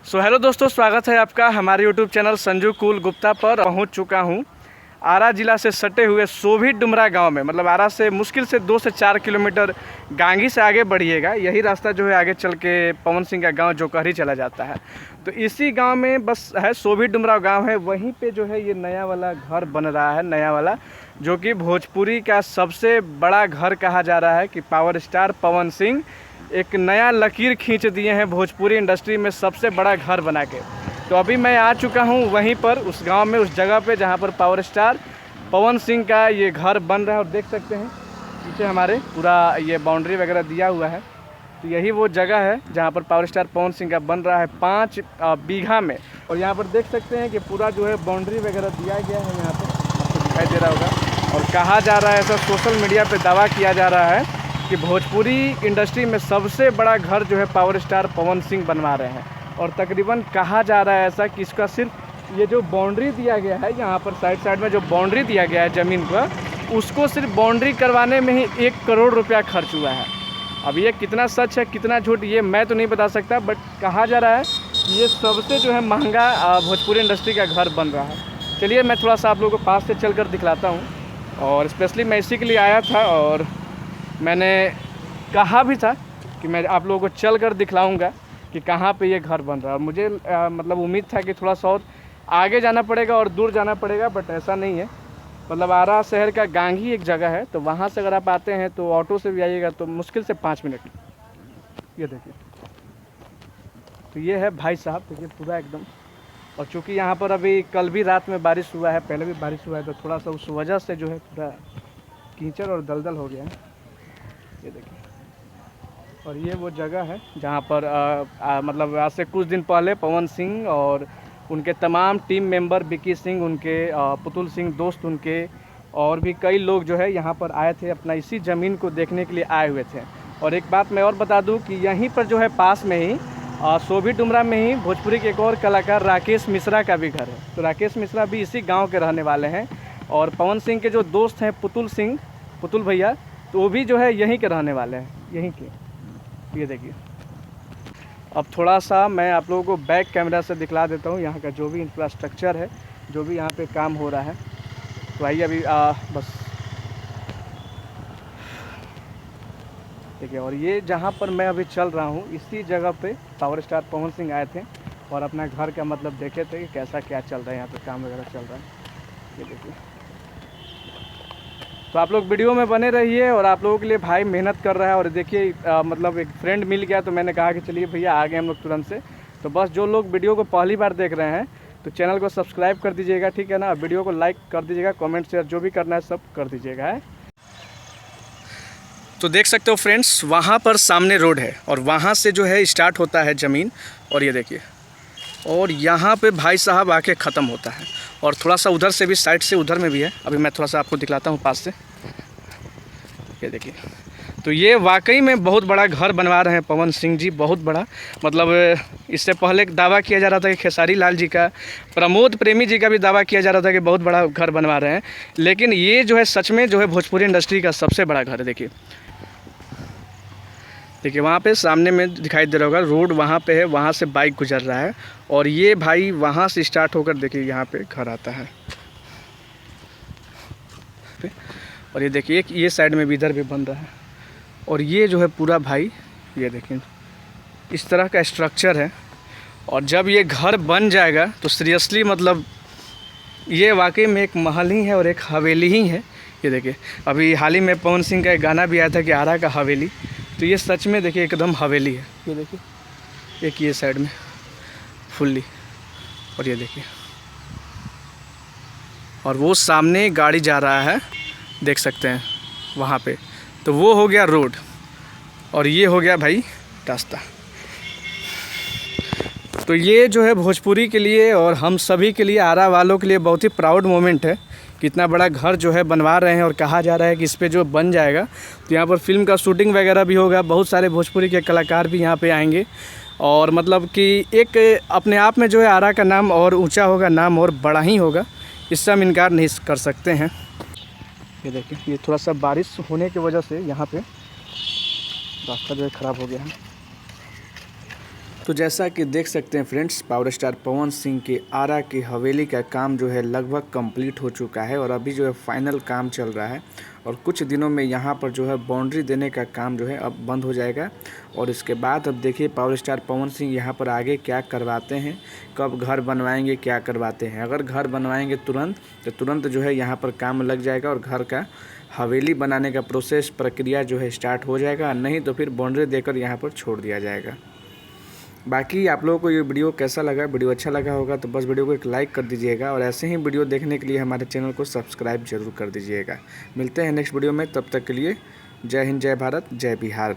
Hello दोस्तों, स्वागत है आपका हमारे YouTube channel Sanju cool Gupta पर। पहुंच चुका हूं आरा ज़िला से सटे हुए सोभी डुमरा गांव में। मतलब आरा से मुश्किल से 2 से 4 किलोमीटर गांगी से आगे बढ़िएगा, यही रास्ता जो है आगे चल के पवन सिंह का गांव जोकहरी चला जाता है। तो इसी गांव में बस है सोभी डुमरा गांव है, वहीं पे जो है ये नया वाला घर बन रहा है, नया वाला, जो कि भोजपुरी का सबसे बड़ा घर कहा जा रहा है। कि पावर स्टार पवन सिंह एक नया लकीर खींच दिए हैं भोजपुरी इंडस्ट्री में सबसे बड़ा घर बना के। तो अभी मैं आ चुका हूं वहीं पर, उस गांव में, उस जगह पे जहां पर पावर स्टार पवन सिंह का ये घर बन रहा है। और देख सकते हैं पीछे हमारे पूरा ये बाउंड्री वगैरह दिया हुआ है। तो यही वो जगह है जहां पर पावर स्टार पवन सिंह का बन रहा है 5 बीघा में। और यहाँ पर देख सकते हैं कि पूरा जो है बाउंड्री वगैरह दिया गया है, यहाँ पर आपको दिखाई दे रहा होगा। और कहा जा रहा है, ऐसा सोशल मीडिया पर दावा किया जा रहा है कि भोजपुरी इंडस्ट्री में सबसे बड़ा घर जो है पावर स्टार पवन सिंह बनवा रहे हैं। और तकरीबन कहा जा रहा है ऐसा कि इसका सिर्फ ये जो बाउंड्री दिया गया है, यहाँ पर साइड में जो बाउंड्री दिया गया है ज़मीन पर, उसको सिर्फ बाउंड्री करवाने में ही 1 करोड़ रुपया खर्च हुआ है। अब ये कितना सच है कितना झूठ ये मैं तो नहीं बता सकता, बट कहा जा रहा है कि ये सबसे जो है महंगा भोजपुरी इंडस्ट्री का घर बन रहा है। चलिए मैं थोड़ा सा आप लोगों को पास से चल कर दिखलाता हूँ। और स्पेशली मैं इसी के लिए आया था, और मैंने कहा भी था कि मैं आप लोगों को चल कर दिखलाऊँगा कि कहाँ पे ये घर बन रहा है। और मुझे मतलब उम्मीद था कि थोड़ा सा और आगे जाना पड़ेगा और दूर जाना पड़ेगा, बट ऐसा नहीं है। मतलब आरा शहर का गांगी एक जगह है, तो वहाँ से अगर आप आते हैं तो ऑटो से भी आइएगा तो मुश्किल से 5 मिनट। ये देखिए, तो ये है भाई साहब, देखिए पूरा एकदम। और चूँकि यहाँ पर अभी कल भी रात में बारिश हुआ है, पहले भी बारिश हुआ है, तो थोड़ा सा उस वजह से जो है पूरा कीचड़ और दलदल हो गया है। ये देखिए, और ये वो जगह है जहाँ पर मतलब आज से कुछ दिन पहले पवन सिंह और उनके तमाम टीम मेंबर, विकी सिंह, उनके पुतुल सिंह दोस्त, उनके और भी कई लोग जो है यहाँ पर आए थे, अपना इसी ज़मीन को देखने के लिए आए हुए थे। और एक बात मैं और बता दूं कि यहीं पर जो है पास में ही सोभी डुमरा में ही भोजपुरी के एक और कलाकार राकेश मिश्रा का भी घर है। तो राकेश मिश्रा भी इसी गाँव के रहने वाले हैं। और पवन सिंह के जो दोस्त हैं पुतुल भैया, तो वो भी जो है यहीं के रहने वाले हैं, यहीं के। ये देखिए, अब थोड़ा सा मैं आप लोगों को बैक कैमरा से दिखला देता हूँ यहाँ का जो भी इंफ्रास्ट्रक्चर है, जो भी यहाँ पे काम हो रहा है। तो आइए अभी बस देखिए। और ये जहाँ पर मैं अभी चल रहा हूँ, इसी जगह पे पावर स्टार पवन सिंह आए थे और अपना घर का मतलब देखे थे कि कैसा क्या चल रहा है, यहाँ पे काम वगैरह चल रहा है। ये देखिए, तो आप लोग वीडियो में बने रहिए। और आप लोगों के लिए भाई मेहनत कर रहा है। और देखिए मतलब एक फ्रेंड मिल गया, तो मैंने कहा कि चलिए भैया आ गए हम लोग तुरंत से। तो बस जो लोग वीडियो को पहली बार देख रहे हैं तो चैनल को सब्सक्राइब कर दीजिएगा, ठीक है ना। वीडियो को लाइक कर दीजिएगा, कमेंट शेयर जो भी करना है सब कर दीजिएगा है। तो देख सकते हो फ्रेंड्स, वहाँ पर सामने रोड है और वहाँ से जो है स्टार्ट होता है ज़मीन। और ये देखिए, और यहाँ पे भाई साहब आके ख़त्म होता है। और थोड़ा सा उधर से भी, साइड से उधर में भी है। अभी मैं थोड़ा सा आपको दिखलाता हूँ पास से। ये देखिए, तो ये वाकई में बहुत बड़ा घर बनवा रहे हैं पवन सिंह जी, बहुत बड़ा। मतलब इससे पहले दावा किया जा रहा था कि खेसारी लाल जी का, प्रमोद प्रेमी जी का भी दावा किया जा रहा था कि बहुत बड़ा घर बनवा रहे हैं। लेकिन ये जो है सच में जो है भोजपुरी इंडस्ट्री का सबसे बड़ा घर है। देखिए देखिए, वहाँ पे सामने में दिखाई दे रहा होगा रोड, वहाँ पे है, वहाँ से बाइक गुजर रहा है। और ये भाई वहाँ से स्टार्ट होकर देखिए यहाँ पे घर आता है। और ये देखिए ये साइड में भी, इधर भी बन रहा है। और ये जो है पूरा भाई, ये देखिए इस तरह का स्ट्रक्चर है। और जब ये घर बन जाएगा तो सीरियसली मतलब ये वाकई में एक महल ही है और एक हवेली ही है। ये देखिए, अभी हाल ही में पवन सिंह का एक गाना भी आया था कि आरा का हवेली, तो ये सच में देखिए एकदम हवेली है। ये देखिए एक ये साइड में फुल्ली, और ये देखिए, और वो सामने गाड़ी जा रहा है, देख सकते हैं वहाँ पे। तो वो हो गया रोड और ये हो गया भाई रास्ता। तो ये जो है भोजपुरी के लिए और हम सभी के लिए, आरा वालों के लिए बहुत ही प्राउड मोमेंट है कि इतना बड़ा घर जो है बनवा रहे हैं। और कहा जा रहा है कि इस पे जो बन जाएगा तो यहाँ पर फिल्म का शूटिंग वगैरह भी होगा, बहुत सारे भोजपुरी के कलाकार भी यहाँ पे आएंगे। और मतलब कि एक अपने आप में जो है आरा का नाम और ऊंचा होगा, नाम और बड़ा ही होगा, इससे हम इनकार नहीं कर सकते हैं। ये देखिए, ये थोड़ा सा बारिश होने की वजह से यहाँ पे रास्ता जो है ख़राब हो गया है। तो जैसा कि देख सकते हैं friends, power star Pawan Singh के आरा की हवेली का काम जो है लगभग कंप्लीट हो चुका है और अभी जो है फाइनल काम चल रहा है और कुछ दिनों में यहाँ पर जो है बाउंड्री देने का काम जो है अब बंद हो जाएगा। और इसके बाद अब देखिए पावर स्टार पवन सिंह यहाँ पर आगे क्या करवाते हैं, कब घर बनवाएंगे, क्या करवाते हैं। अगर घर बनवाएंगे तुरंत तो तुरंत जो है यहाँ पर काम लग जाएगा और घर का हवेली बनाने का प्रोसेस प्रक्रिया जो है स्टार्ट हो जाएगा, नहीं तो फिर बाउंड्री देकर यहाँ पर छोड़ दिया जाएगा। बाकी आप लोगों को ये वीडियो कैसा लगा, वीडियो अच्छा लगा होगा तो बस वीडियो को एक लाइक कर दीजिएगा और ऐसे ही वीडियो देखने के लिए हमारे चैनल को सब्सक्राइब जरूर कर दीजिएगा। मिलते हैं नेक्स्ट वीडियो में, तब तक के लिए जय हिंद, जय भारत, जय बिहार।